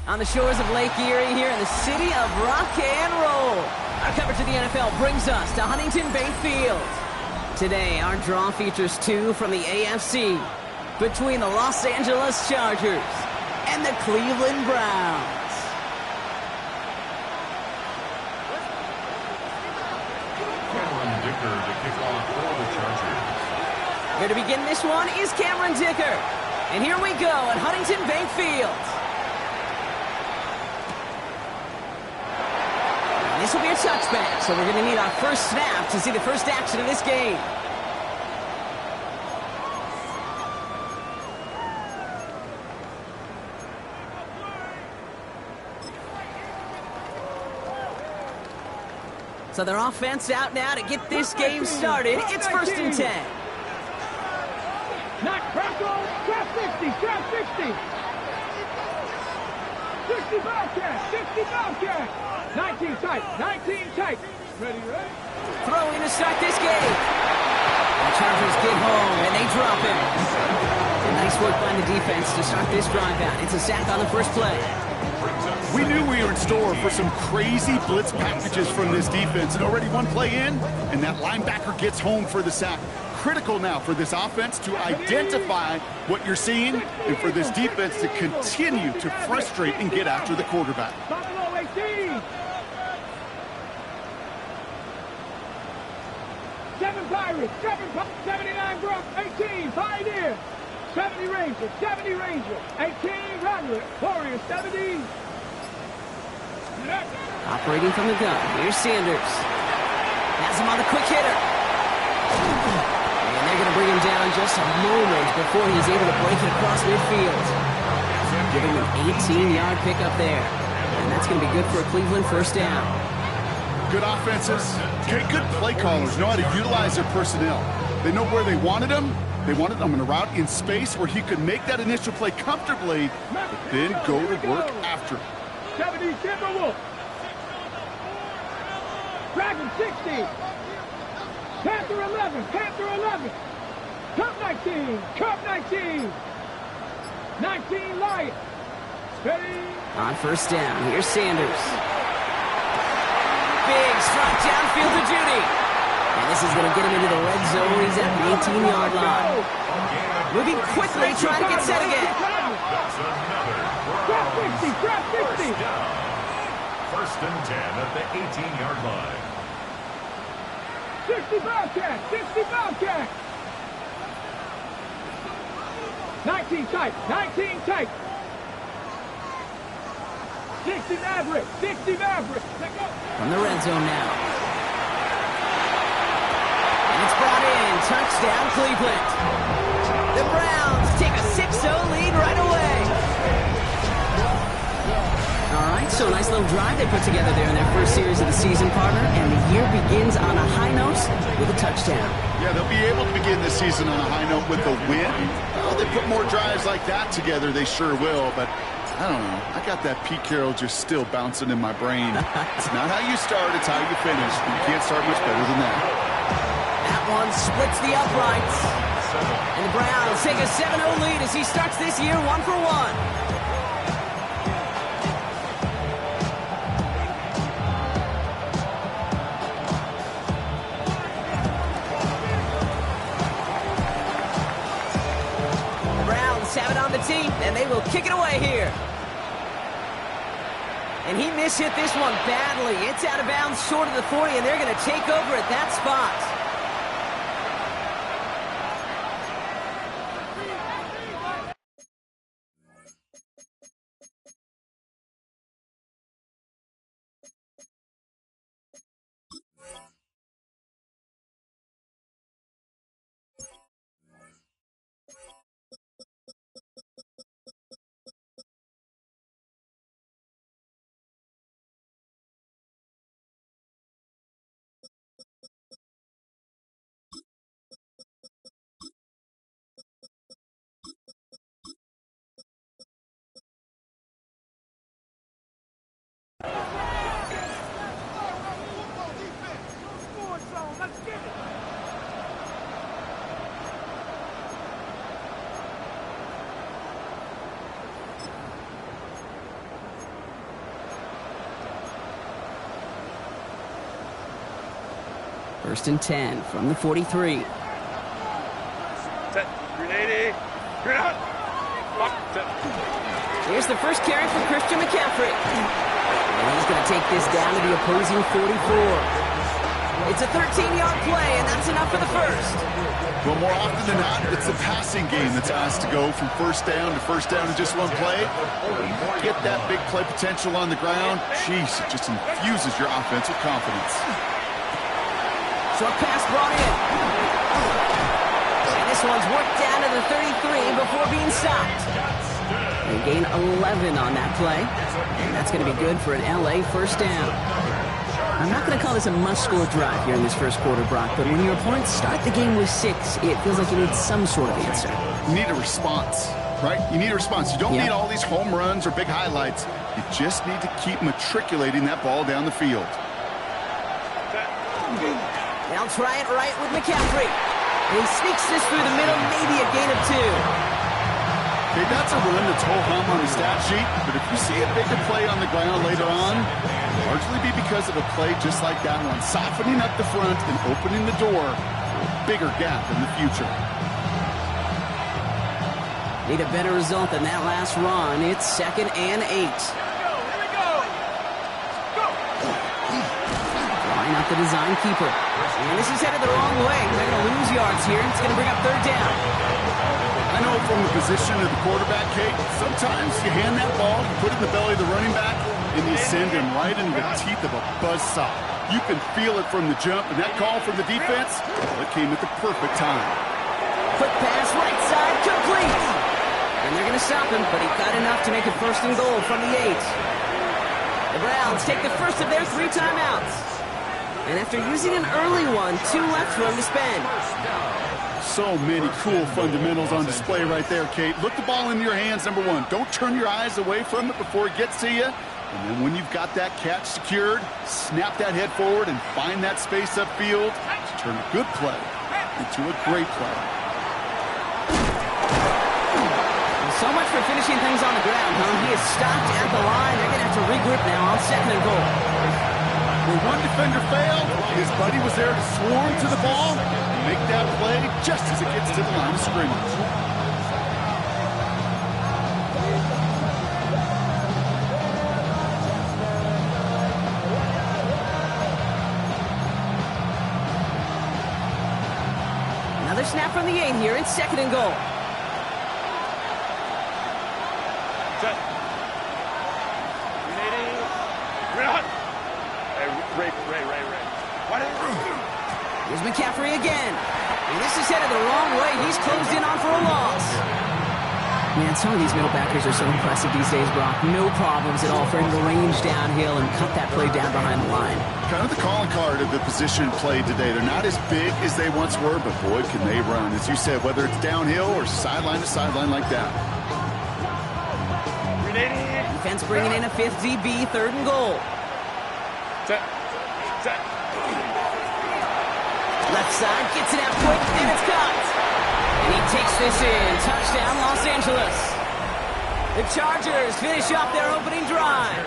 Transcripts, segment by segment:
on the shores of Lake Erie here in the city of rock and roll. Our coverage of the NFL brings us to Huntington Bank Field. Today, our draw features two from the AFC between the Los Angeles Chargers and the Cleveland Browns. Cameron Dicker to kick off for the Chargers. Here to begin this one is Cameron Dicker. And here we go at Huntington Bank Field. This will be a touchback, so we're going to need our first snap to see the first action of this game. So their offense out now to get this game started. It's 1st and 10. Not pressure, trap 60, trap 60. 60 Bobcat, 60 Bobcat. 19 tight, 19 tight. Ready? Throwing to start this game. The Chargers get home, and they drop him. And nice work by the defense to start this drive out. It's a sack on the first play. We knew we were in store for some crazy blitz packages from this defense. And already one play in, and that linebacker gets home for the sack. Critical now for this offense to identify what you're seeing and for this defense to continue to frustrate and get after the quarterback. Buffalo 18. 7 Pirates, 79 Brook, 18 Pioneer, 70 Ranger, 70 Ranger, 18 Roderick, Warrior, 70. Operating from the gun, here's Sanders. Has him on the quick hitter. And they're going to bring him down just a moment before he's able to break it across midfield. Giving him an 18-yard pickup there. And that's going to be good for a Cleveland first down. Good offenses, good play callers know how to utilize their personnel. They know where they wanted them. They wanted them in a route in space where he could make that initial play comfortably, but then go to work after. 70 Timberwolf. Dragon 60. Panther 11, Panther 11. Cup 19, Cup 19. 19 Lion. Ready? On first down, here's Sanders. Big strike downfield to Judy. And this is going to get him into the red zone. He's at the 18-yard line. Moving quickly, trying to get set again. Trap 60, trap 60. First and 10 at the 18-yard line. 60 Bobcat, 60 Bobcat. 19 tight, 19 tight. 60 Maverick, 60 Maverick. From the red zone now. And it's brought in. Touchdown, Cleveland. The Browns take a 6-0 lead right away. All right, so a nice little drive they put together there in their first series of the season, partner. And the year begins on a high note with a touchdown. Yeah, they'll be able to begin the season on a high note with a win. Oh, they put more drives like that together, they sure will, but I don't know. I got that Pete Carroll just still bouncing in my brain. It's not how you start, it's how you finish. You can't start much better than that. That one splits the uprights. And the Browns take a 7-0 lead as he starts this year 1 for 1. Have it on the team, and they will kick it away here. And he mishit this one badly. It's out of bounds short of the 40, and they're going to take over at that spot. First and 10 from the 43. Set. 380. You're out. Here's the first carry for Christian McCaffrey. And he's going to take this down to the opposing 44. It's a 13-yard play, and that's enough for the first. Well, more often than not, it's the passing game that's asked to go from first down in just one play. Get that big play potential on the ground. Jeez, it just infuses your offense with confidence. Short pass brought in. And this one's worked down to the 33 before being stopped. They gain 11 on that play. And that's going to be good for an LA first down. I'm not going to call this a must-score drive here in this first quarter, Brock, but when your opponents start the game with 6, it feels like you need some sort of answer. You need a response, right? You need a response. You don't need all these home runs or big highlights. You just need to keep matriculating that ball down the field. They'll try it right with McCaffrey. And he sneaks this through the middle, maybe a gain of 2. Okay, that's a run that's ho-hum on the stat sheet, but if you see a bigger play on the ground later on, it'll largely be because of a play just like that one, softening up the front and opening the door for a bigger gap in the future. Need a better result than that last run. It's 2nd and 8. Drawing out the design keeper. And this is headed the wrong way. They're going to lose yards here. It's going to bring up 3rd down. I know from the position of the quarterback, Kate, sometimes you hand that ball, you put it in the belly of the running back, and you send him right into the teeth of a buzzsaw. You can feel it from the jump, and that call from the defense, well, it came at the perfect time. Quick pass, right side, complete. And they're going to stop him, but he got enough to make it 1st and goal from the 8. The Browns take the first of their 3 timeouts. And after using an early one, 2 left for him to spend. So many cool fundamentals on display right there, Kate. Look the ball in your hands, number 1. Don't turn your eyes away from it before it gets to you. And then when you've got that catch secured, snap that head forward and find that space upfield to turn a good play into a great play. So much for finishing things on the ground, huh? He is stopped at the line. They're going to have to regroup now on 2nd and goal. When one defender failed, his buddy was there to swarm to the ball and make that play just as it gets to the line of scrimmage. Another snap from the 8 here. It's 2nd and goal. Set. 380. You're out. Ray. What is it? Here's McCaffrey again. And this is headed the wrong way. He's closed in on for a loss. Man, some of these middle backers are so impressive these days, Brock. No problems at all for him to range downhill and cut that play down behind the line. Kind of the calling card of the position played today. They're not as big as they once were, but boy, can they run. As you said, whether it's downhill or sideline to sideline like that. Defense bringing in a 5th DB, 3rd and goal. Set. Left side, gets it out quick, and it's caught. And he takes this in. Touchdown, Los Angeles. The Chargers finish off their opening drive.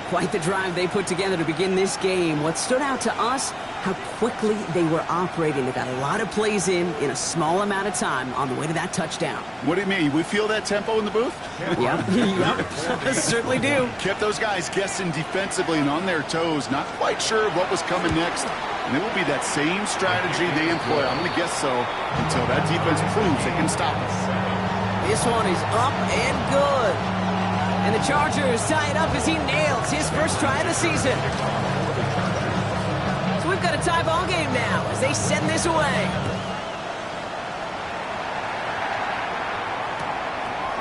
Quite the drive they put together to begin this game. What stood out to us, how quickly they were operating. They got a lot of plays in a small amount of time on the way to that touchdown. What do you mean? We feel that tempo in the booth? Yep. Certainly do. Kept those guys guessing defensively and on their toes, not quite sure what was coming next. And it will be that same strategy they employ, I'm going to guess so, until that defense proves they can stop us. This one is up and good. And the Chargers tie it up as he nails his first try of the season. So we've got a tie ball game now as they send this away.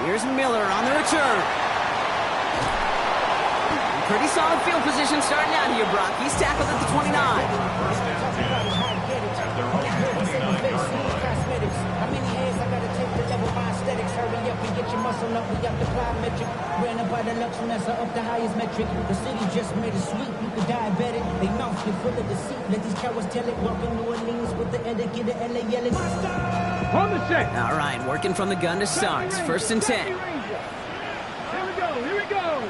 Here's Miller on the return. Pretty solid field position starting out here, Brock. He's tackled at the 29. How many years I gotta take to level my aesthetics? Hurry up and get your muscle up. We got the plyometric. Ran up by the luxuriness up the highest metric. The city just made it sweet. People diabetic. They mouth get full of deceit. Let these cowards tell it. Walking New Orleans with the etiquette of LA yelling. On the set. All right, working from the gun to start. 1st and 10. Here we go.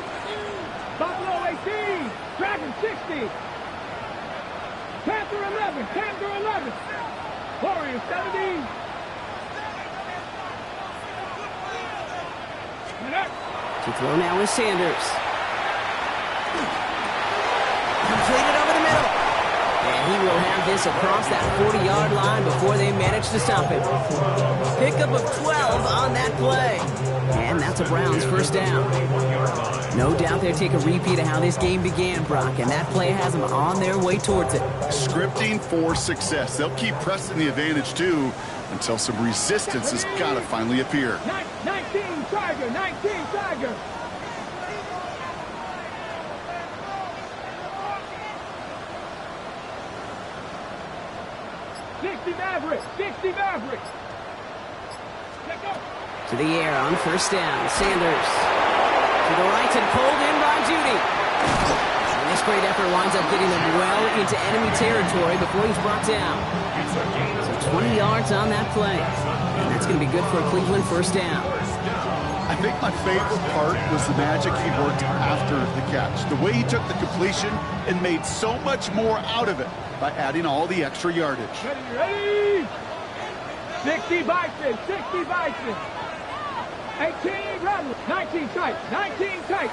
Buffalo 18. Dragon 60. to 11. 10 to 11. Warriors 17. To throw now is Sanders. Completed over the middle. And he will have this across that 40-yard line before they manage to stop him. Pickup of 12 on that play. And that's a Browns first down. No doubt they'll take a repeat of how this game began, Brock, and that play has them on their way towards it. Scripting for success. They'll keep pressing the advantage, too, until some resistance has got to finally appear. 19 Tiger, 19 Tiger. Mavericks. To the air on first down. Sanders. To the right and pulled in by Judy. And this great effort winds up getting them well into enemy territory before he's brought down. So 20 yards on that play. And that's going to be good for a Cleveland first down. I think my favorite part was the magic he worked after the catch. The way he took the completion and made so much more out of it by adding all the extra yardage. Ready? 60 Bison, 60 Bison. 18 Rebels, 19 tight, 19 tight.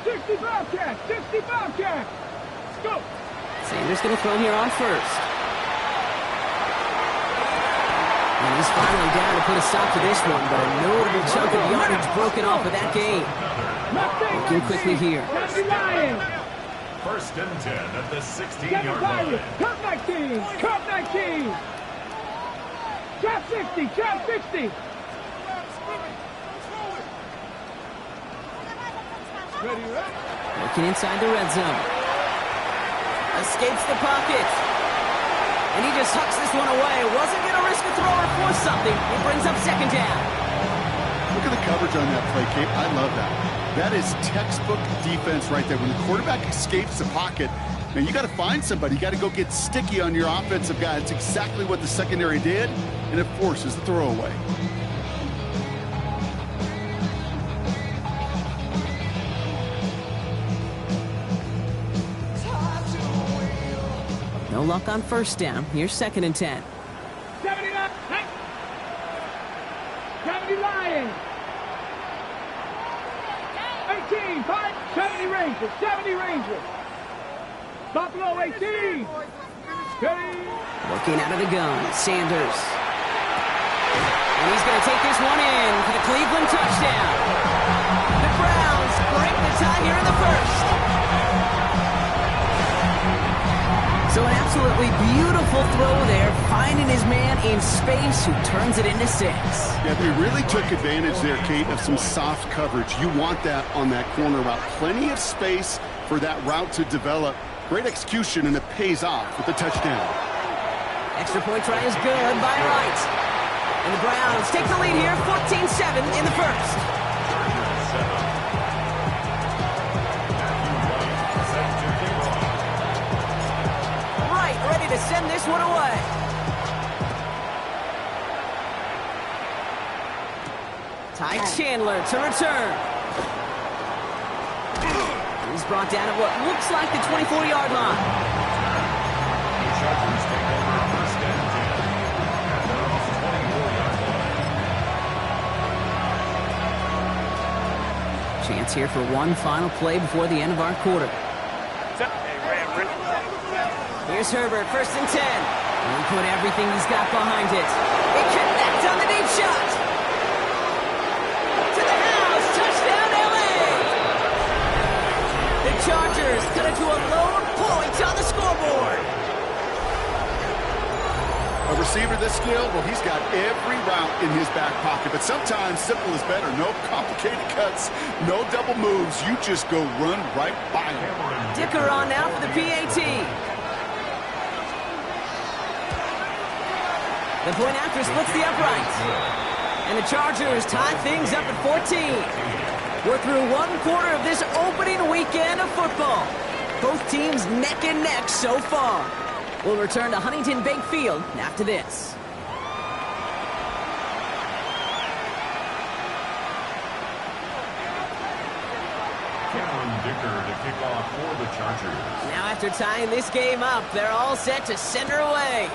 60 Bobcats, 60 Bobcats. Let's go. Sanders going to throw here on first. And he's finally down to put a stop to this one, but a notable chunk of yardage broken off of that game. Looking quickly here. First and 10 at the 16-yard line. Cup 19, Cup 19. Trap 60, Trap 60. Ready, right? Looking inside the red zone. Escapes the pocket. And he just hucks this one away. Wasn't going to risk a throw or force something. It brings up second down. Look at the coverage on that play, Kate. I love that. That is textbook defense right there. When the quarterback escapes the pocket, man, you got to find somebody. You got to go get sticky on your offensive guy. It's exactly what the secondary did, and it forces the throwaway. No luck on first down. Here's second and 10. 79. 70 Lions. 18, 5, 70 Rangers, 70 Rangers. Buffalo 18. Looking out of the gun, Sanders. And he's going to take this one in for the Cleveland touchdown. The Browns break the tie here in the first. So an absolutely beautiful throw there, finding his man in space who turns it into 6. Yeah, they really took advantage there, Kate, of some soft coverage. You want that on that corner route. Plenty of space for that route to develop. Great execution, and it pays off with the touchdown. Extra point try is good by Wright. And the Browns take the lead here, 14-7 in the first. Ready to send this one away. Ty Chandler to return. He's brought down at what looks like the 24-yard line. The Chargers take over first and 10 at their own 24-yard line. Chance here for one final play before the end of our quarter. Here's Herbert, first and 10. And he put everything he's got behind it. They connect on the deep shot. To the house, touchdown LA. The Chargers cut it to a lone point on the scoreboard. A receiver this skilled, well, he's got every route in his back pocket, but sometimes simple is better. No complicated cuts, no double moves. You just go run right by him. Dicker on now for the PAT. The point after splits the uprights. And the Chargers tie things up at 14. We're through one quarter of this opening weekend of football. Both teams neck and neck so far. We'll return to Huntington Bank Field after this. Cameron Dicker Parker to kick off for the Chargers. Now after tying this game up, they're all set to send her away.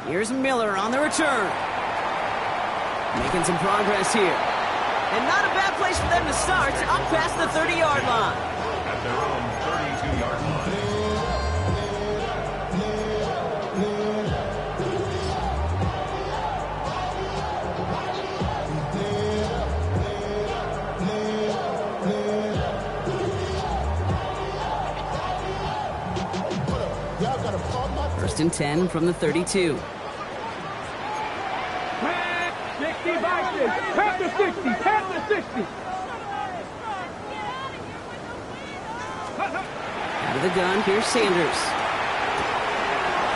Here's Miller on the return. Making some progress here. And not a bad place for them to start, up past the 30-yard line. At their own 32-yard line. First and 10 from the 32. 60 Vikings. Past the 60. Past the 60. Out of the gun, here's Sanders.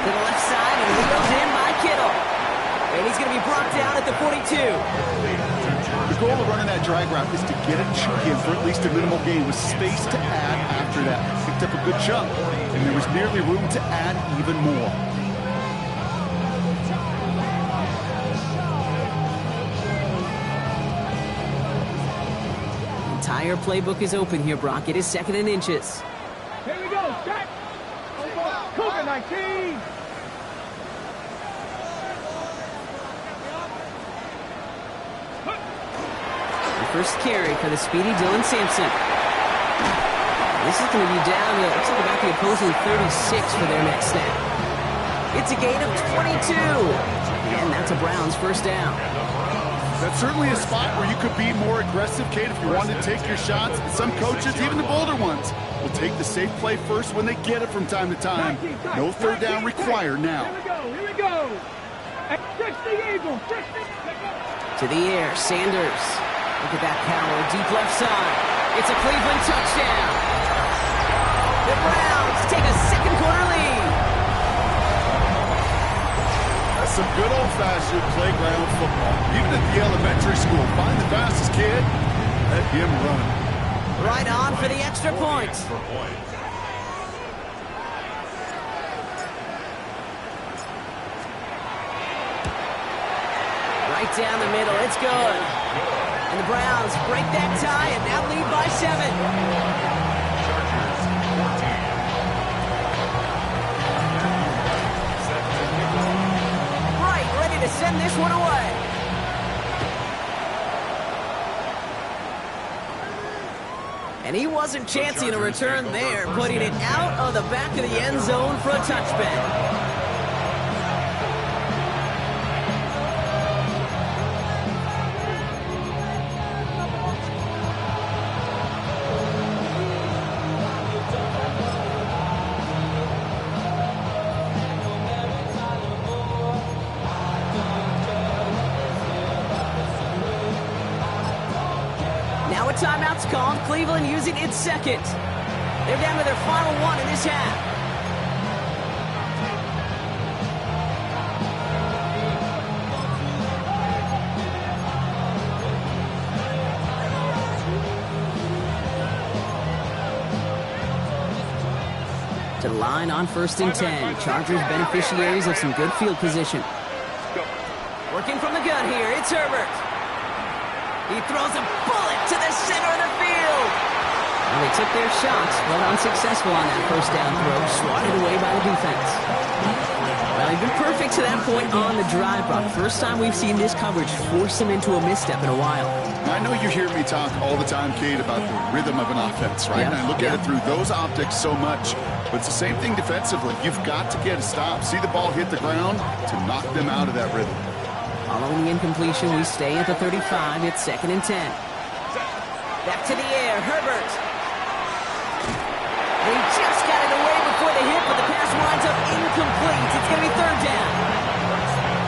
To the left side, and wheels in by Kittle. And he's going to be brought down at the 42. The goal of running that drag route is to get a chunk in for at least a minimal gain with space to add after that. Picked up a good chunk, and there was nearly room to add even more. Entire playbook is open here, Brock. It is second and inches. Here we go. Set. Cougar 19. The first carry for the speedy Dylan Sampson. This is going to be down to, looks like about the opposing 36 for their next snap. It's a gain of 22. And that's a Browns first down. That's certainly a spot where you could be more aggressive, Kate, if you wanted to take your shots. Some coaches, even the bolder ones, will take the safe play first when they get it from time to time. No third down required now. Here we go. At 60 Eagles. 60. To the air, Sanders. Look at that power, deep left side. It's a Cleveland touchdown. The Browns take a second quarter lead. That's some good old-fashioned playground football. Even at the elementary school, find the fastest kid, let him run. Right on for the extra point. For points. Right down the middle, it's good. And the Browns break that tie and now lead by 7. Chargers 14. Right, ready to send this one away. And he wasn't chancing a return there, putting it out of the back of the end zone for a touchback. Now a timeout's called. Cleveland using its second. They're down to their final one in this half. To the line on first and 10. Chargers beneficiaries of some good field position. Working from the gun here, it's Herbert. He throws a bullet to the center of the field. And they took their shots, but unsuccessful on that first down throw, swatted away by the defense. Well, they've been perfect to that point on the drive, Brock. First time we've seen this coverage force them into a misstep in a while. I know you hear me talk all the time, Kate, about the rhythm of an offense, right? Yeah, And I look at it through those optics so much. But it's the same thing defensively. You've got to get a stop, see the ball hit the ground to knock them out of that rhythm. Following the incompletion, we stay at the 35. It's second and 10. Back to the air, Herbert. They just got it away before the hit, but the pass winds up incomplete. It's going to be third down.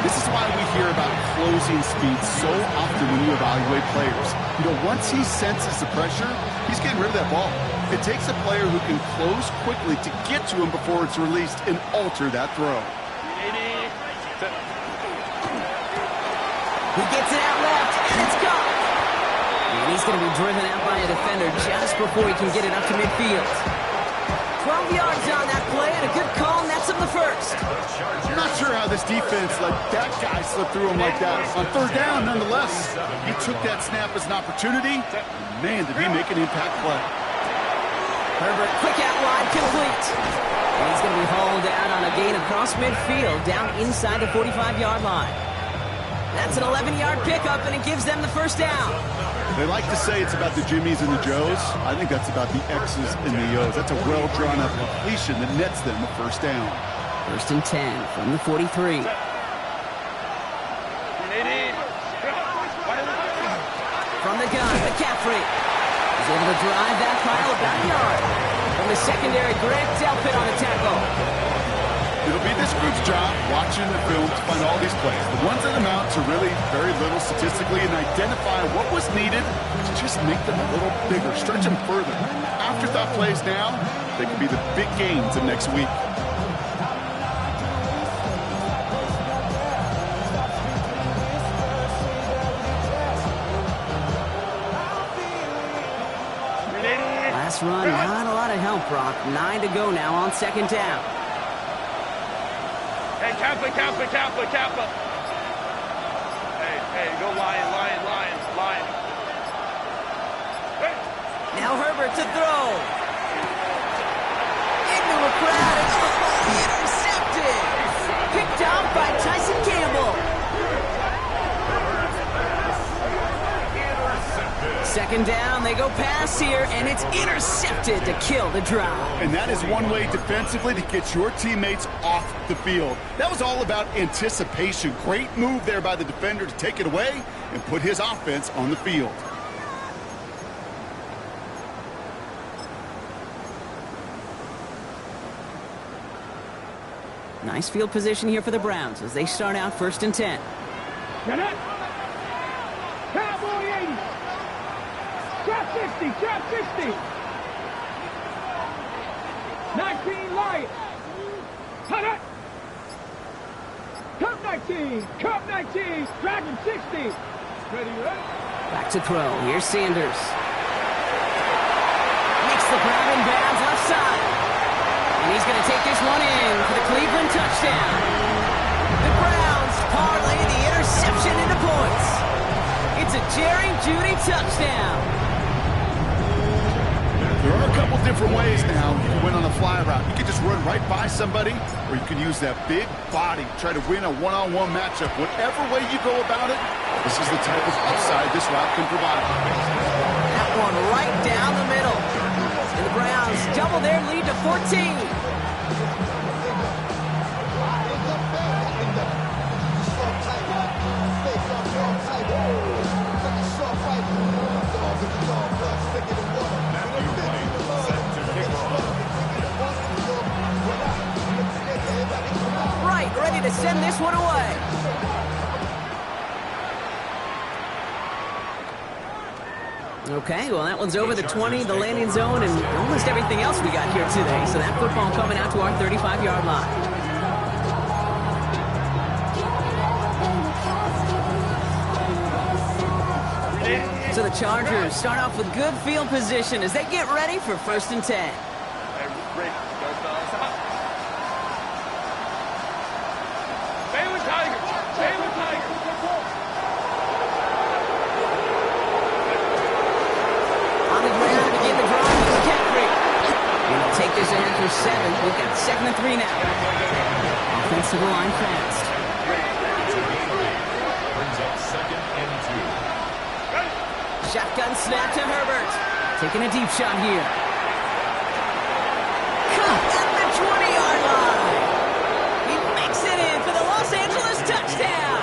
This is why we hear about closing speed so often when you evaluate players. You know, once he senses the pressure, he's getting rid of that ball. It takes a player who can close quickly to get to him before it's released and alter that throw. He gets it out left, and it's gone. And he's going to be driven out by a defender just before he can get it up to midfield. 12 yards on that play, and a good call nets him the first. I'm not sure how this defense let that guy slip through him like that. On third down, nonetheless, he took that snap as an opportunity. Man, did he make an impact play. Herbert, quick out wide, complete. And he's going to be hauled out on a gain across midfield, down inside the 45-yard line. That's an 11-yard pickup, and it gives them the first down. They like to say it's about the Jimmies and the Joes. I think that's about the X's and the O's. That's a well-drawn-up completion that nets them the first down. First and 10 from the 43. From the gun, McCaffrey is able to drive that pile about a yard. From the secondary, Grant Delpit on the tackle. It'll be this group's job watching the film to find all these plays. The ones that amount to really very little statistically and identify what was needed to just make them a little bigger, stretch them further. Afterthought plays now, they could be the big gains of next week. Last run, not a lot of help, Brock. 9 to go now on second down. Hey, Kappa. Hey, go Lion. Hey. Now Herbert to throw. Into a crowd and intercepted. Picked off by Tyson Campbell. Second down, they go pass here, and it's intercepted to kill the drive. And that is one way defensively to get your teammates off the field. That was all about anticipation. Great move there by the defender to take it away and put his offense on the field. Nice field position here for the Browns as they start out first and 10. Get it. Cowboy 80. Trap 60. 19 Lions. Cut it. Cup 19. Dragon 60. Ready, right? Back to throw. Here's Sanders. Makes the grab in bounds outside. And he's going to take this one in for the Cleveland touchdown. The Browns parlay the interception into points. It's a Jerry Jeudy touchdown. There are a couple different ways now you can win on a fly route. You can just run right by somebody, or you can use that big body, try to win a one-on-one matchup. Whatever way you go about it, this is the type of upside this route can provide. That one right down the middle. And the Browns double their lead to 14. Right, ready to send this one away. Okay, well, that one's over the 20, the landing zone, and almost everything else we got here today. So that football coming out to our 35-yard line. So the Chargers start off with good field position as they get ready for first and 10. Hey, Rick, go stop. Baylor Tigers. On the ground to begin the drive with McCaffrey. We'll take this in for 7. We've got 2nd and 3 now. Offensive line fast. Brings up 2nd and 2. Shotgun snap to Herbert. Taking a deep shot here. Caught at the 20-yard line. He makes it in for the Los Angeles touchdown.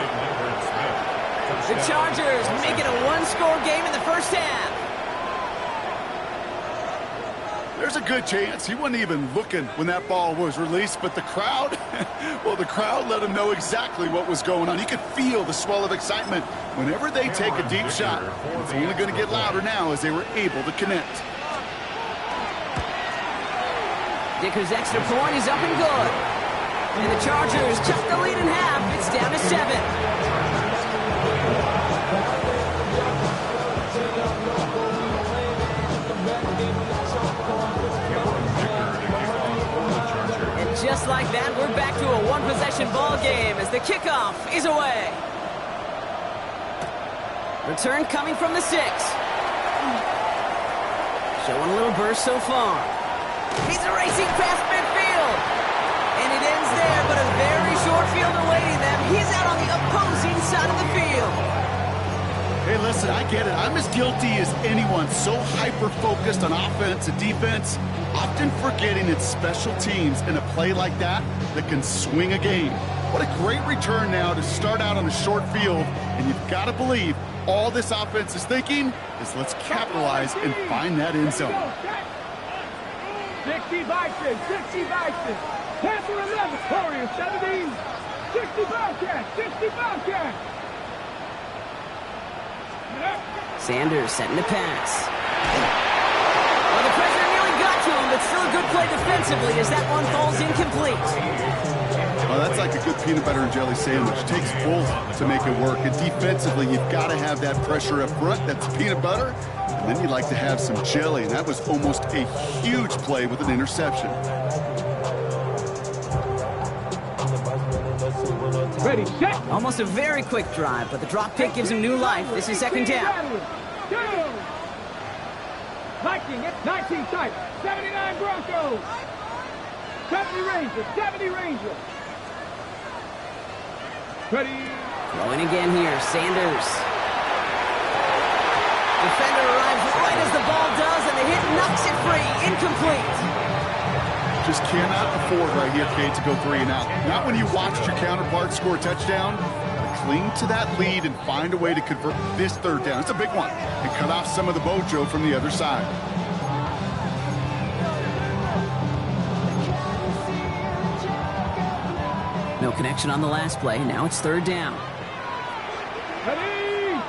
The Chargers make it a one-score game in the first half. There's a good chance he wasn't even looking when that ball was released, but the crowd, well, the crowd let him know exactly what was going on. You could feel the swell of excitement whenever they take a deep shot. It's only going to get louder now as they were able to connect. Dicker's extra point is up and good. And the Chargers cut the lead in half. It's down to 7. And just like that, we're back to a 1 possession ball game as the kickoff is away. Return coming from the 6. Showing a little burst so far. He's racing past midfield. And it ends there, but a very short field awaiting them. He's out on the opposing side of the field. Hey, listen, I get it. I'm as guilty as anyone. So hyper-focused on offense and defense, often forgetting it's special teams in a play like that can swing a game. What a great return now to start out on a short field. And you've got to believe all this offense is thinking is let's capitalize and find that end zone. 60 Vikings, 60 Vikings. Panther 11, Warriors 17. 60 Bobcats, 60 Bobcats. Sanders setting the pass. Well, the pressure nearly got to him, but still a good play defensively as that one falls incomplete. Oh, that's like a good peanut butter and jelly sandwich. It takes both to make it work. And defensively, you've got to have that pressure up front. That's peanut butter. And then you'd like to have some jelly. And that was almost a huge play with an interception. Ready, set. Almost a very quick drive, but the drop pick gives him new life. This is second down. Go! Viking at 19 type, 79 Broncos. 70 Rangers, 70 Rangers. Ready. Throwing again here, Sanders. Defender arrives right as the ball does, and the hit knocks it free. Incomplete. Just cannot afford right here, Kate, to go 3 and out. Not when you watched your counterpart score a touchdown. Cling to that lead and find a way to convert this third down. It's a big one. And cut off some of the mojo from the other side. No connection on the last play. Now it's third down. Ready.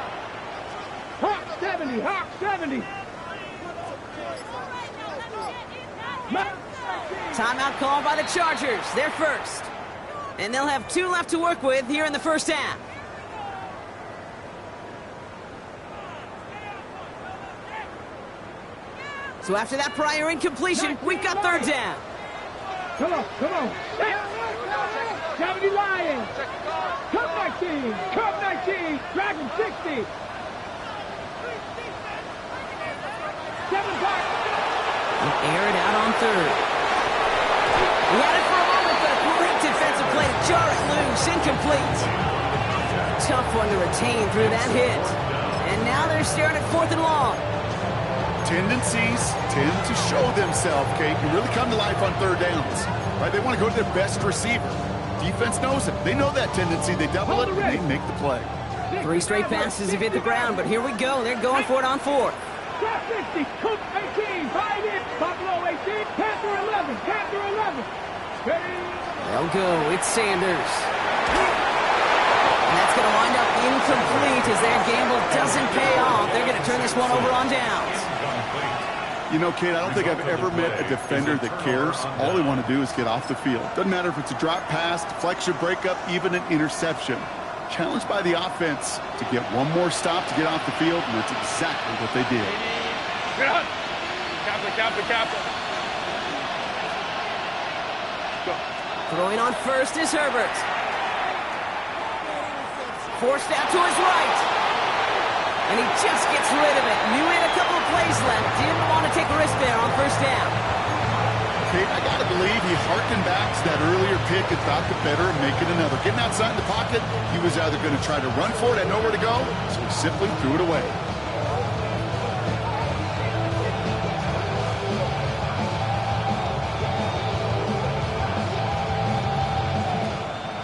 Hawk 70, Hawk 70. Timeout called by the Chargers. They're first. And they'll have 2 left to work with here in the first half. So after that prior incompletion, we've got third down. Come on, come on. 70 Lions. Cup 19, Cup 19, Dragon 60. 7 back. Air it out on third. He had it for a moment, but a great defensive play to jar it loose. Incomplete. Tough one to retain through that hit. And now they're staring at 4th and long. Tendencies tend to show themselves, Kate, and really come to life on third downs. Right? They want to go to their best receiver. Defense knows it. They know that tendency. They double it, and they make the play. 3 straight passes have hit the ground, but here we go. They're going for it on 4th. Trap 60, Cook 18, 5 in, Buffalo 18, Panther 11, Panther 11. Ready. They'll go. It's Sanders. And that's going to wind up incomplete as their gamble doesn't pay off. They're going to turn this one over on downs. You know, Kate, I don't think I've ever met a defender that cares. All they want to do is get off the field. Doesn't matter if it's a drop pass, deflection, breakup, even an interception. Challenged by the offense to get one more stop to get off the field, and that's exactly what they did. Captain. Throwing on first is Herbert. Forced out to his right. And he just gets rid of it. Knew he had a couple of plays left. Didn't want to take a risk there on first down. Kate, I got to believe he harkened back to that earlier pick and thought the better of making another. Getting outside in the pocket, he was either going to try to run for it, had nowhere to go, so he simply threw it away.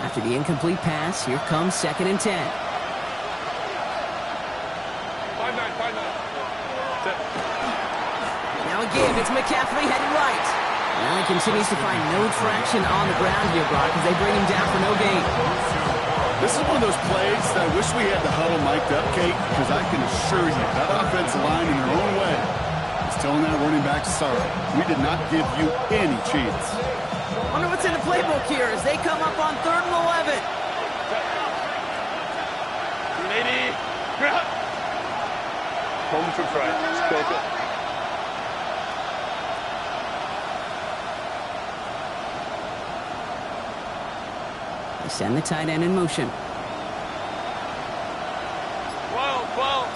After the incomplete pass, here comes 2nd and 10. 5-9. Now a give. It's McCaffrey headed right. Now he continues to find no traction on the ground here, Brock, as they bring him down for no gain. This is one of those plays that I wish we had the huddle mic'd up, Kate, because I can assure you that offensive line in their own way is telling that running back, sorry, we did not give you any chance. Wonder what's in the playbook here as they come up on 3rd and 11. 80. Home to try. Go. They send the tight end in motion. 12.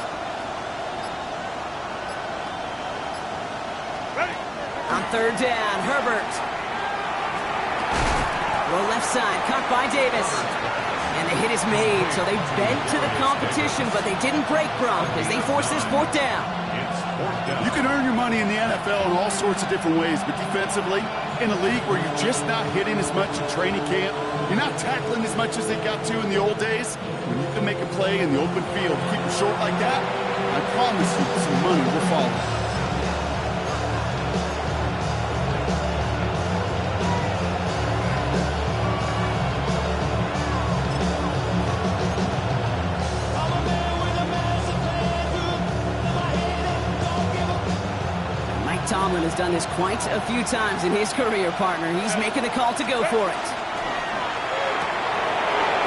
Ready. On third down, Herbert. Throw left side, caught by Davis. And the hit is made, so they bent to the competition, but they didn't break Gronk as they force this fourth down. It's fourth down. You can earn your money in the NFL in all sorts of different ways, but defensively, in a league where you're just not hitting as much in training camp, you're not tackling as much as they got to in the old days, when you can make a play in the open field, keep them short like that, I promise you some money will follow. Tomlin has done this quite a few times in his career, partner. He's making the call to go for it.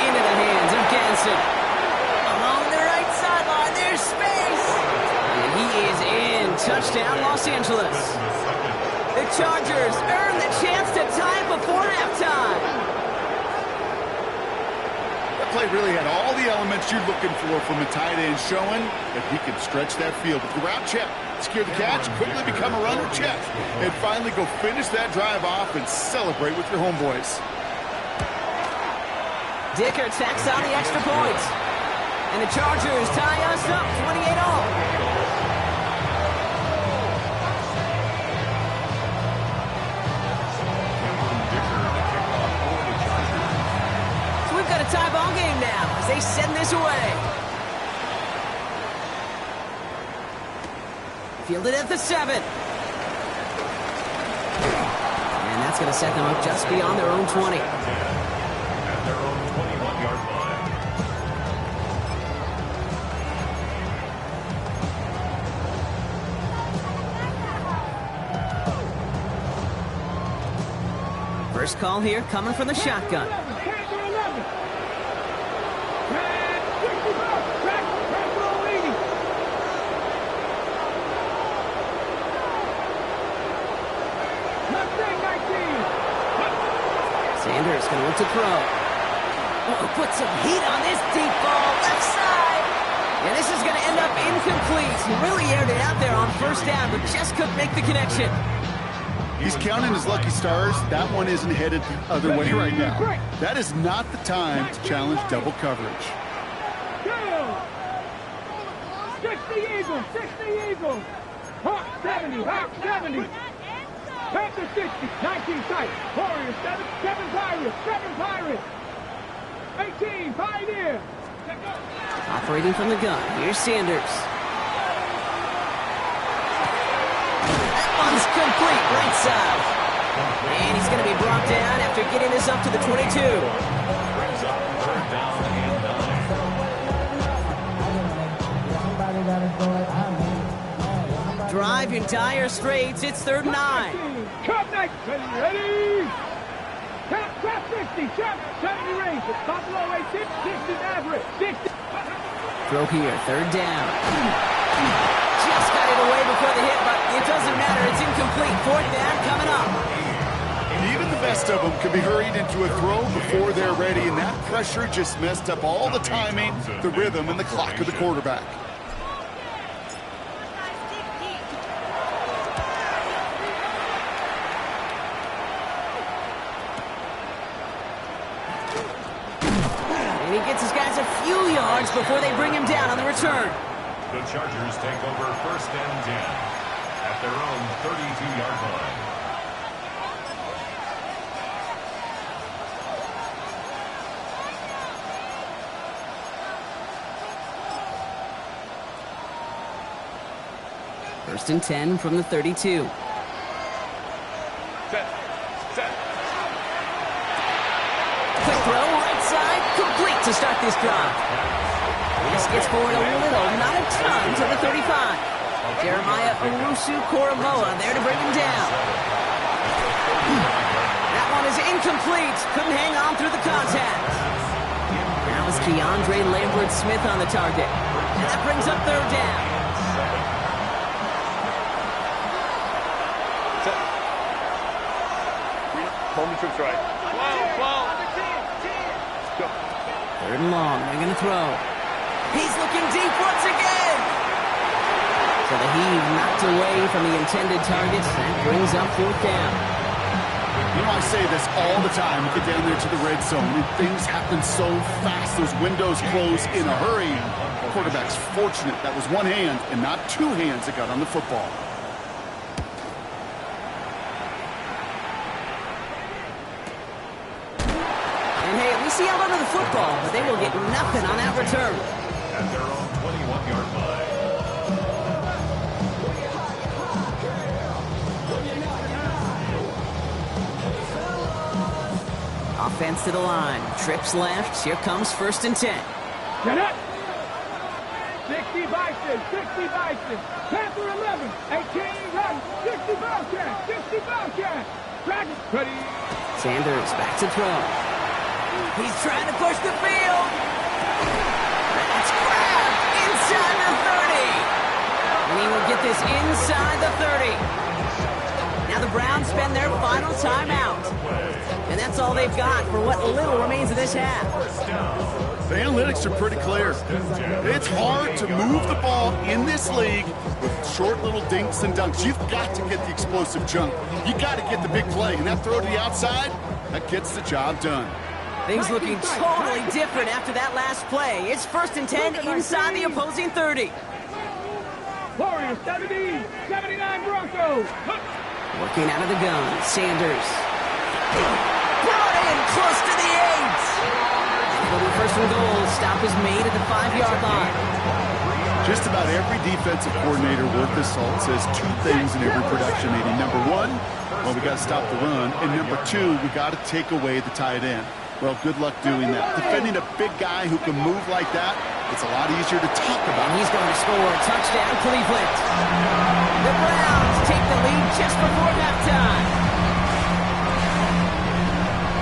Into the hands of Ganson. Along the right sideline, there's space. And he is in. Touchdown, Los Angeles. The Chargers earn the chance to tie it before halftime. That play really had all the elements you're looking for from a tight end, showing that he can stretch that field with the route check. Secure the catch, quickly become a runner, check, and finally go finish that drive off and celebrate with your homeboys. Dicker tacks on the extra point. And the Chargers tie us up 28-all. So we've got a tie ball game now as they send this away. Fielded at the 7. And that's going to set them up just beyond their own 20. At their own 21-yard line. First call here coming from the shotgun. Sanders going to look to throw. Oh, put some heat on this deep ball, left side. And this is going to end up incomplete. He really aired it out there on first down, but just couldn't make the connection. He's counting his lucky stars. That one isn't headed the other way right now. That is not the time to challenge double coverage. 60 Eagles, 60 Eagles. Hawk 70, Hawk 70. Panther 60, 19 Titans, Warriors 7, 7 Pirates, 7 Pirates, 18 Pioneer. Operating from the gun, here's Sanders. That one's complete, right side. And he's going to be brought down after getting this up to the 22. Brings up third down and 9. Drive in dire straits, it's 3rd and 9. Cup next, ready? Cap 50, 70 range, Buffalo 8, 60 average, 60. Throw here, 3rd down. Just got it away before the hit, but it doesn't matter, it's incomplete. 4th down coming up. Even the best of them can be hurried into a throw before they're ready, and that pressure just messed up all the timing, the rhythm, and the clock of the quarterback. And he gets his guys a few yards before they bring him down on the return. The Chargers take over 1st and 10 at their own 32-yard line. First and 10 from the 32. Set. Quick throw, right side, complete to start this drive. This gets forward a little, not a ton, to the 35. Jeremiah Owusu-Koramoah there to bring him down. That one is incomplete. Couldn't hang on through the contact. Now is Keandre Lambert-Smith on the target. And that brings up 3rd down. Home troops right. 12. Third and long. They're going to throw. He's looking deep once again. So the heave knocked away from the intended target. That brings up fourth down. You know, I say this all the time. You get down there to the red zone, and things happen so fast. Those windows close in a hurry. The quarterback's fortunate that was one hand and not two hands that got on the football. And hey, at least he held onto the football, but they will get nothing on that return. At their own 21-yard line. Offense to the line. Trips left. Here comes 1st and 10. Get up. 60 Bison, 60 Bison. Panther 11, 18 run. 60 Bobcat, 60 Bobcat. Dragon, ready. Sanders back to throw. He's trying to push the field. That's grabbed inside the 30. And he will get this inside the 30. Now the Browns spend their final timeout. And that's all they've got for what little remains of this half. The analytics are pretty clear. It's hard to move the ball in this league with short little dinks and dunks. You've got to get the explosive jump. You got to get the big play. And that throw to the outside, that gets the job done. Things looking totally different after that last play. It's 1st and 10 inside the opposing 30. Warriors 70, 79 Broncos. Working out of the gun, Sanders. Brought in close to the 8. It'll be 1st and goal. Stop is made at the 5-yard line. Just about every defensive coordinator worth his salt says two things in every production meeting. Number one, well, we got to stop the run. And number two, we got to take away the tight end. Well, good luck doing that. Defending a big guy who can move like that, it's a lot easier to talk about. And he's going to score. Touchdown, Cleveland. The Browns take the lead just before halftime.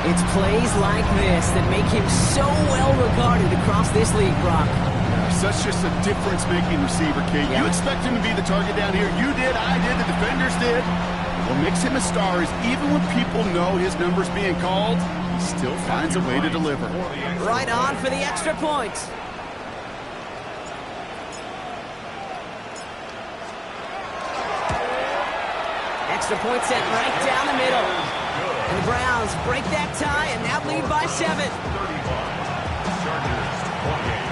It's plays like this that make him so well regarded across this league, Brock. Such just a difference-making receiver, Kate. Yeah. You expect him to be the target down here. You did, I did, the defenders did. What makes him a star is even when people know his number's being called, he still finds a way to deliver. Right on for the extra point. Extra point sent right down the middle. And the Browns break that tie and now lead by 7. 31. Chargers 28.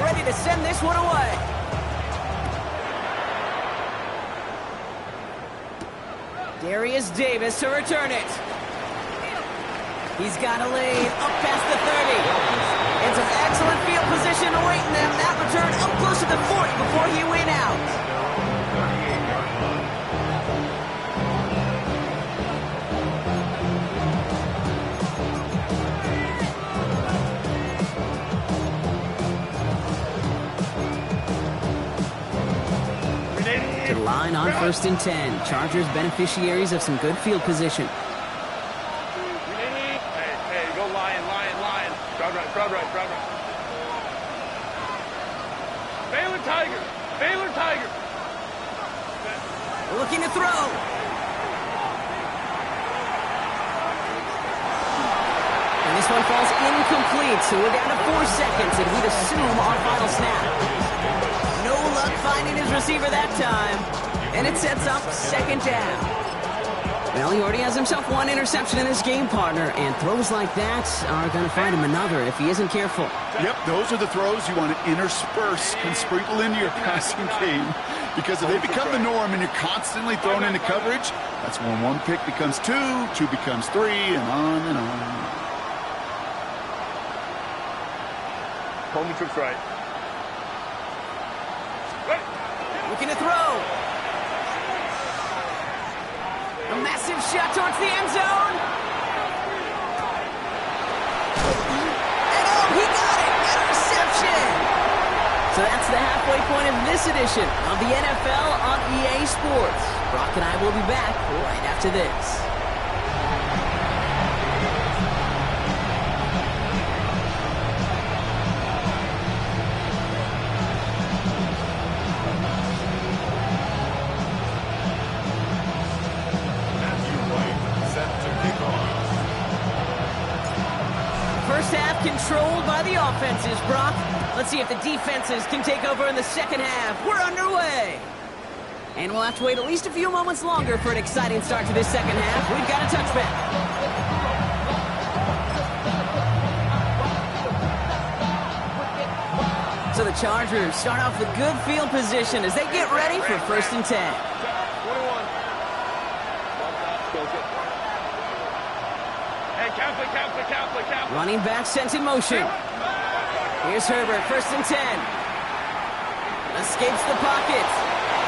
Ready to send this one away. Darius Davis to return it. He's got a lane up past the 30. And some excellent field position awaiting them. That return up close to the 40 before he went out. 38-yard line. To the line on 1st and 10. Chargers beneficiaries of some good field position. Hey, go Lion. Crowd right. Baylor Tiger. Looking to throw. And this one falls incomplete, so we're down to 4 seconds, and we'd assume our final snap. No luck finding his receiver that time, and it sets up 2nd down. Well, he already has himself one interception in this game, partner, and throws like that are going to find him another if he isn't careful. Yep, those are the throws you want to intersperse and sprinkle into your passing game, because if they become the norm and you're constantly thrown into coverage, that's when 1 pick becomes 2, 2 becomes 3, and on and on. Coleman trips right. Looking to throw. A massive shot towards the end zone. And oh, he got it. Interception. So that's the halfway point of this edition of the NFL on EA Sports. Brock and I will be back right after this. controlled by the offenses, Brock. Let's see if the defenses can take over in the second half. We're underway. And we'll have to wait at least a few moments longer for an exciting start to this second half. We've got a touchback. So the Chargers start off with good field position as they get ready for 1st and 10. 21. Hey, Catholic. Running back sent in motion. Here's Herbert, 1st and 10. Escapes the pocket.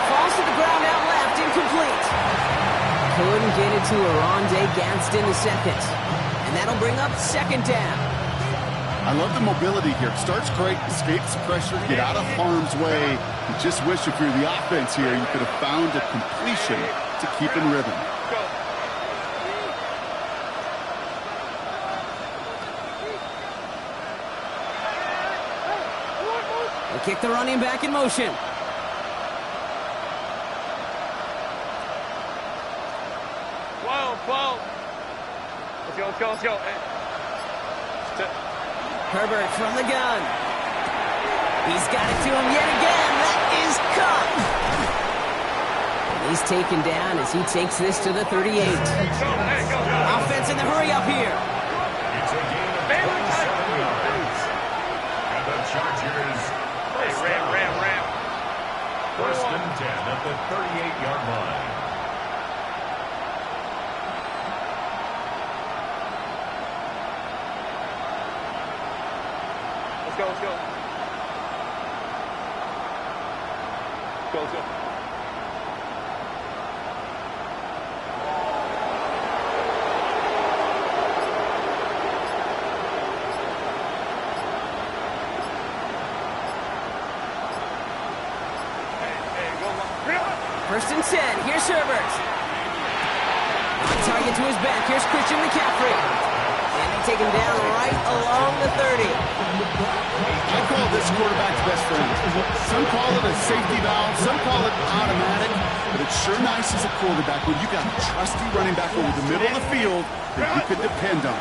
Falls to the ground out left, incomplete. Couldn't get it to Oronde Gadsden II. And that'll bring up 2nd down. I love the mobility here. Starts great, escapes pressure, get out of harm's way. You just wish if you're the offense here, you could have found a completion to keep in rhythm. They kick the running back in motion. Let's go. Herbert from the gun. He's got it to him yet again. That is caught. He's taken down as he takes this to the 38. Offense in the hurry up here. It's a gain of 27 yards. And the Chargers Ram. 1st and 10 at the 38-yard line. Let's go. First and 10. Here's Herbert. On target to his back. Here's Christian McCaffrey. And they take him down right along the 30. I call this quarterback's best friend. Some call it a safety valve, some call it automatic, but it's sure nice as a quarterback when you got a trusty running back over the middle of the field that you could depend on.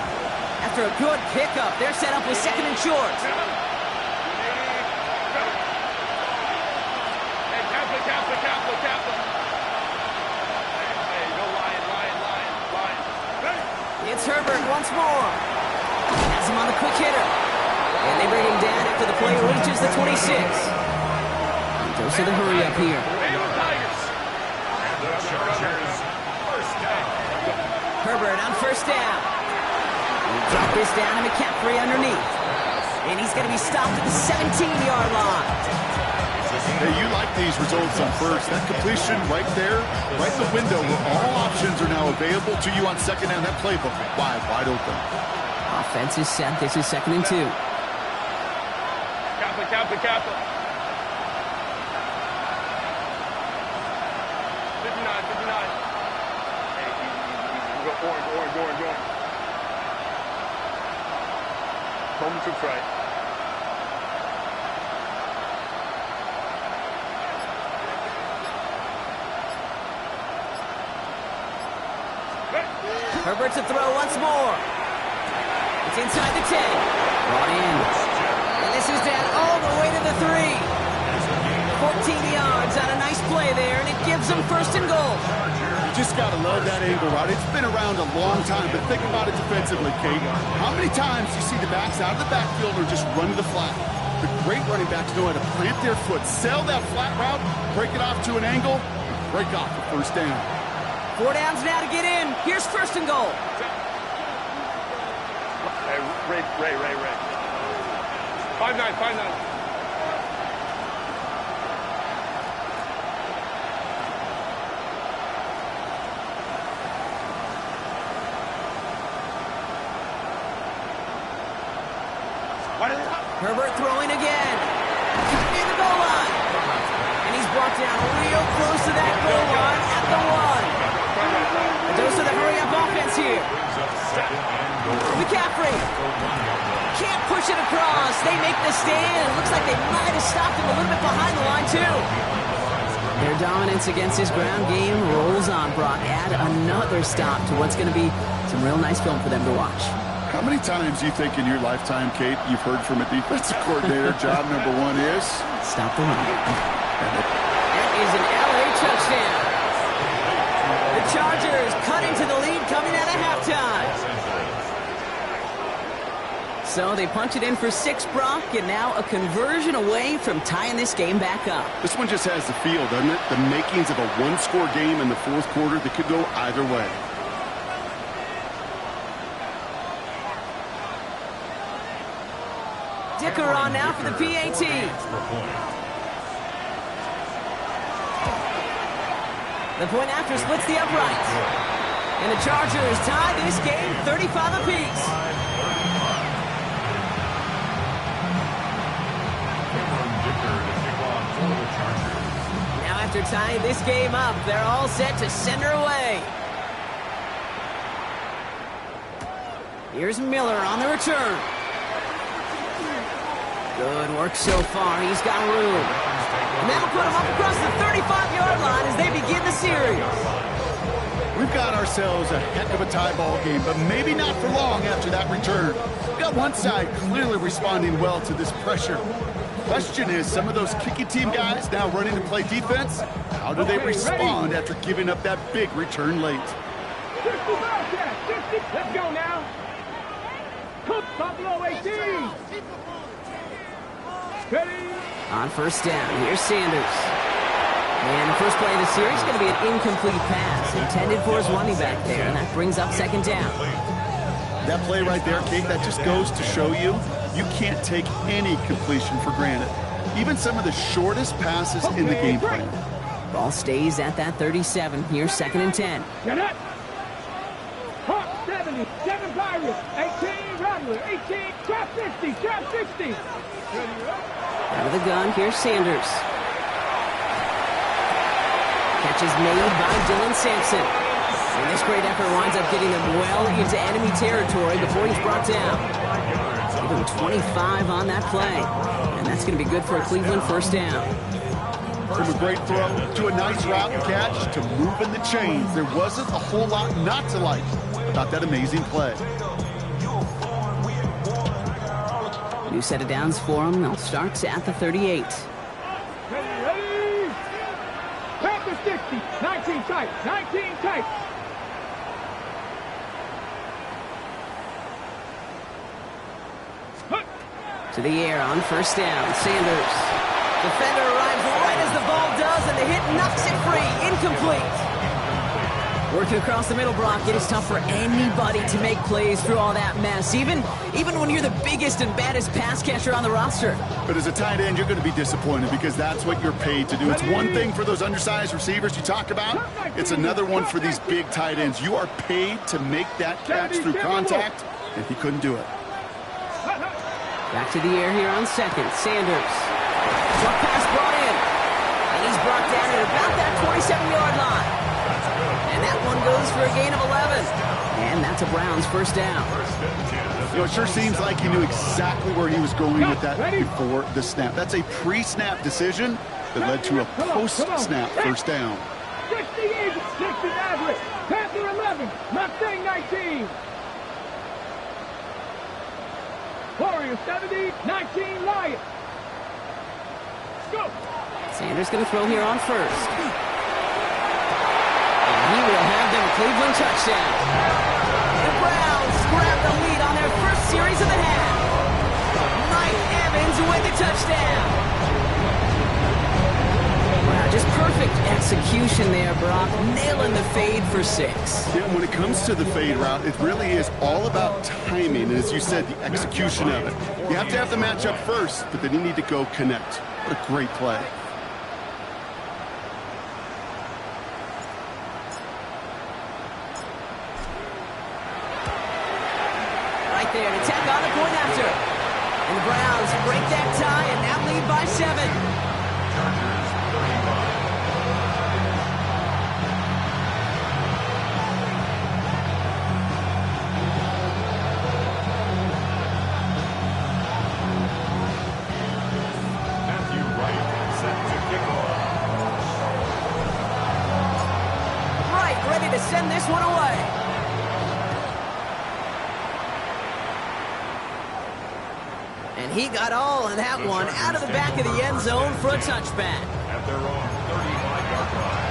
After a good pickup, they're set up with 2nd and short. It's Herbert once more. Has him on the quick hitter. And they bring him down after the play reaches the 26. Goes to the hurry up here. And the Chargers 1st down. Herbert on 1st down. Drop this down to McCaffrey underneath. And he's going to be stopped at the 17-yard line. Hey, you like these results on 1st. That completion right there, right in the window where all options are now available to you on 2nd down. That playbook wide open. Offense is set. This is 2nd and 2. Catholic. 59. Hey, you go orange. Home troops right. Herbert to throw once more. It's inside the 10. Brought in. And this is down all the way to the 3. 14 yards on a nice play there, and it gives them 1st and goal. You just got to love that angle route. It's been around a long time, but think about it defensively, Kate. How many times do you see the backs out of the backfield or just run to the flat? The great running backs know how to plant their foot, sell that flat route, break it off to an angle, and break off the 1st down. 4 downs now to get in. Here's 1st and goal. Hey, Ray. 5-9. Herbert throwing again. Near the goal line. And he's brought down real close to that goal line at the 1. A dose of the hurry-up offense here. McCaffrey. Can't push it across. They make the stand. It looks like they might have stopped him a little bit behind the line, too. Their dominance against his ground game rolls on, Brock. Add another stop to what's going to be some real nice film for them to watch. How many times do you think in your lifetime, Kate, you've heard from a defensive coordinator, job number one is? Stop the run. That is an LA touchdown. The Chargers cut into the lead coming out of halftime. So they punch it in for 6, Brock, and now a conversion away from tying this game back up. This one just has the feel, doesn't it? The makings of a one-score game in the fourth quarter that could go either way. Dicker on now for the PAT. The point after splits the uprights. And the Chargers tie this game 35 apiece. Now after tying this game up, they're all set to send her away. Here's Miller on the return. Good work so far. He's got room. And that'll put him up across the 35-yard line as they begin the series. We've got ourselves a heck of a tie ball game, but maybe not for long after that return. We've got one side clearly responding well to this pressure. Question is, some of those kicking team guys now running to play defense, how do they respond after giving up that big return late? 60 Bobcats, 60. Let's go now. Cook, Buffalo 18. Ready. On first down, here's Sanders. And the first play of the series is going to be an incomplete pass intended for his running back there, and that brings up second down. That play right there, Kate, that just goes to show you, you can't take any completion for granted. Even some of the shortest passes in the game plan. Ball stays at that 37. Here's second and 10. Get it. Hawk 70, 7 Pirates, 18 Rattler, 18, trap 60, trap 60. Out of the gun, here's Sanders. Catch is made by Dylan Sampson. And this great effort winds up getting him well into enemy territory before he's brought down. Give him 25 on that play. And that's going to be good for a Cleveland first down. From a great throw to a nice route and catch to moving the chains, there wasn't a whole lot not to like about that amazing play. New set of downs for him. They'll start at the 38. Ready. Panther 60, 19 tight, 19 tight. To the air on first down. Sanders. Defender arrives right as the ball does, and the hit knocks it free. Incomplete. Working across the middle, Brock, it is tough for anybody to make plays through all that mess, even when you're the biggest and baddest pass catcher on the roster. But as a tight end, you're going to be disappointed because that's what you're paid to do. It's one thing for those undersized receivers you talk about. It's another one for these big tight ends. You are paid to make that catch through contact, and he couldn't do it. Back to the air here on second. Sanders. Short pass brought in. And he's brought down at about that 27-yard line. And that one goes for a gain of 11. And that's a Browns first down. You know, it sure seems like he knew exactly where he was going with that before the snap. That's a pre-snap decision that led to a post-snap first down. 60 Eagles, 60 Nazareth, Panther 11, Mustang 19. Warrior 70, 19 Lions. Go. Sanders going to throw here on first. And he will have them a Cleveland touchdown. The Browns grab the lead on their first series of the half. Mike Evans with the touchdown. Wow, just perfect execution there, Brock. Nailing the fade for 6. Yeah, when it comes to the fade route, it really is all about timing, and as you said, the execution of it. You have to have the matchup first, but then you need to go connect. What a great play. Right there to tack on the point after. And the Browns break that tie and now lead by 7. Ready to send this one away. he got all of that one out of the back of the end zone for a touchback. At their own 35-yard line.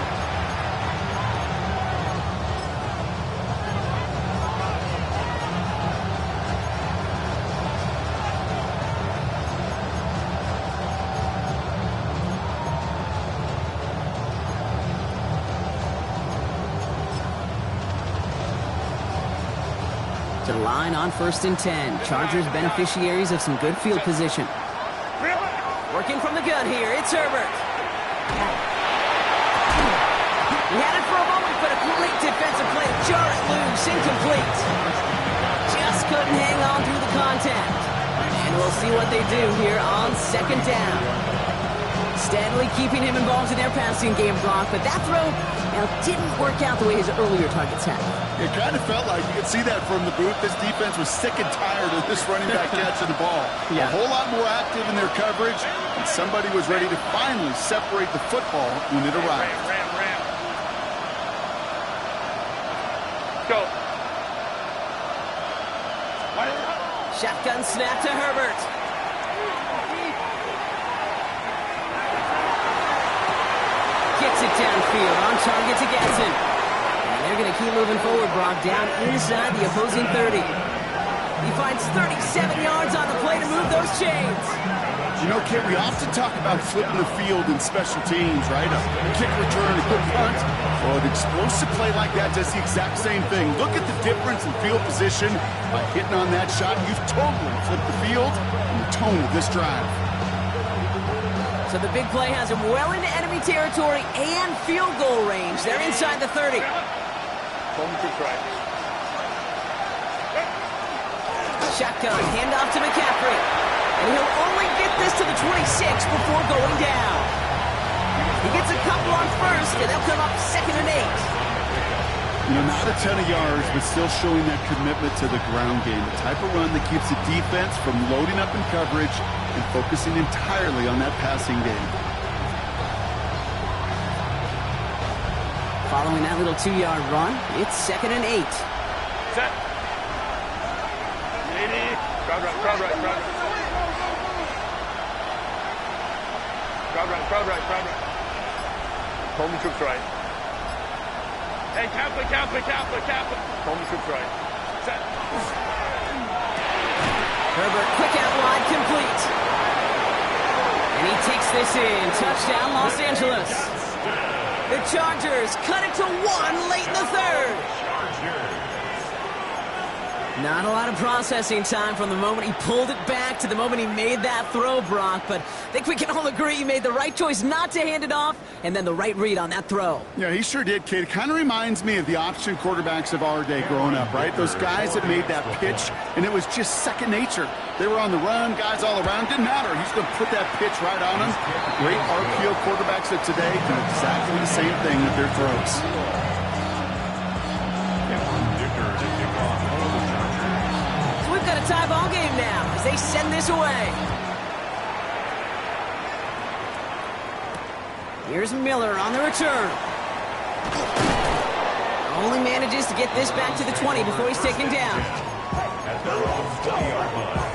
To the line on 1st and 10. Chargers beneficiaries of some good field position. Working from the gun here, it's Herbert. He had it for a moment, but a great defensive play to jar it loose, incomplete. Just couldn't hang on through the contact. And we'll see what they do here on 2nd down. Steadily keeping him involved in their passing game, Brock, but that throw didn't work out the way his earlier targets had. It kind of felt like you could see that from the booth. This defense was sick and tired of this running back catching the ball. Yeah. A whole lot more active in their coverage, and somebody was ready to finally separate the football when it arrived. Ram. Go. Shotgun snap to Herbert. Gets it downfield, on target to Gasson. And they're going to keep moving forward, Brock, down inside the opposing 30. He finds 37 yards on the play to move those chains. You know, Kit, we often talk about flipping the field in special teams, right? A kick return, a good punt. Well, an explosive play like that does the exact same thing. Look at the difference in field position. By hitting on that shot, you've totally flipped the field and the tone of this drive. So the big play has him well into enemy territory and field goal range. They're inside the 30. Shotgun, handoff to McCaffrey. And he'll only get this to the 26 before going down. He gets a couple on 1st, and they'll come up 2nd and 8. You know, not a ton of yards, but still showing that commitment to the ground game. The type of run that keeps the defense from loading up in coverage and focusing entirely on that passing game. Following that little 2-yard run, it's 2nd and 8. Set. Crowd right. Coleman troops right. Hey, Kaplan. Coleman troops right. Set. Herbert, quick out wide, complete. And he takes this in. Touchdown, Los Angeles. The Chargers cut it to 1 late in the 3rd. Not a lot of processing time from the moment he pulled it back to the moment he made that throw, Brock. But I think we can all agree he made the right choice not to hand it off, and then the right read on that throw. Yeah, he sure did, Kate. It kind of reminds me of the option quarterbacks of our day growing up, right? Those guys that made that pitch, and it was just second nature. They were on the run, guys all around. Didn't matter. He's going to put that pitch right on them. Great RPO quarterbacks of today do exactly the same thing with their throws. We've got a tie ball game now as they send this away. Here's Miller on the return. Only manages to get this back to the 20 before he's taken down. At their own 20-yard line.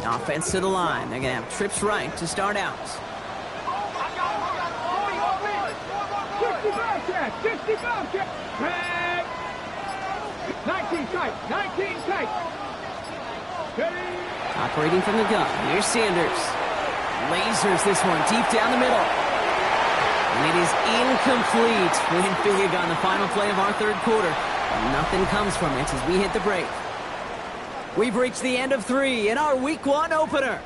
Offense to the line. They're going to have trips right to start out. 60 Bobcat. 19 tight. Operating from the gun. Here's Sanders. Lasers this one deep down the middle. And it is incomplete. Went big on the final play of our 3rd quarter. And nothing comes from it as we hit the break. We've reached the end of 3 in our Week 1 opener.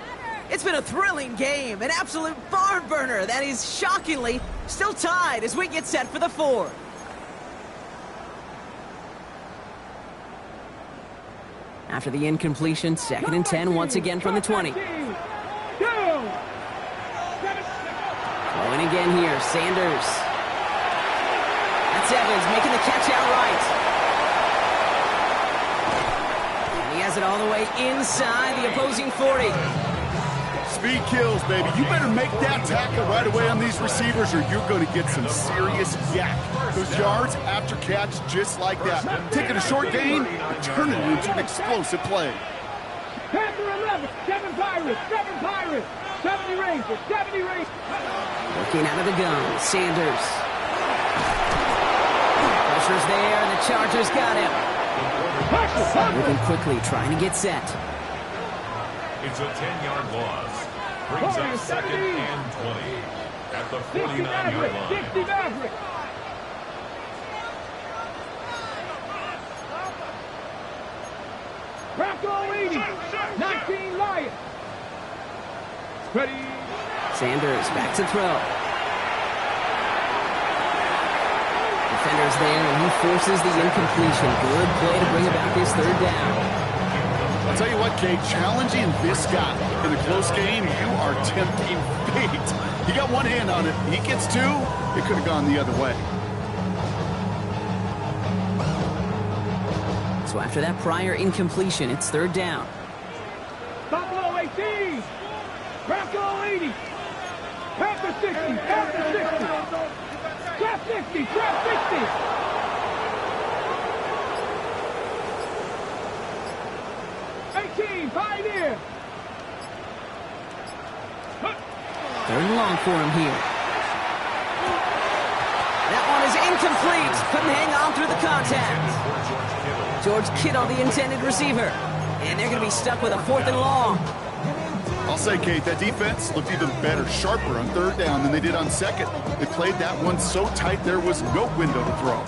It's been a thrilling game, an absolute barn burner that is shockingly still tied as we get set for the 4th. After the incompletion, 2nd and 10 once again from the 20. Going again here, Sanders. It's Evans making the catch outright. And he has it all the way inside the opposing 40. Speed kills, baby. You better make that tackle right away on these receivers or you're going to get some serious yak. Those yards after catch just like that. Taking a short gain, turning it into an explosive play. Panther 11, 7 Pirates, 7 Pirates, 70 Rangers, 70 Rangers. Looking out of the gun, Sanders. Pressure's there, and the Chargers got him. Moving quickly, trying to get set. It's a 10-yard loss. Brings up 2nd and 20 at the 49-yard line. 60 Maverick. Bronco 80, 19 Lions. Ready. Sanders back to throw. Defender's there, and he forces the incompletion. Good play to bring about this 3rd down. I'll tell you what, Kate, challenging this guy in a close game, you are tempting fate. He got one hand on it. He gets 2. It could have gone the other way. So after that prior incompletion, it's 3rd down. Buffalo 18, Bronco 80, Panther 60, Panther 60, Trap 60, Trap 60. 18, Pioneer. 3rd and long for him here. That one is incomplete. Couldn't hang on through the contact. George Kittle, the intended receiver. And they're going to be stuck with a 4th and long. I'll say, Kate, that defense looked even better, sharper on 3rd down than they did on 2nd. They played that one so tight there was no window to throw.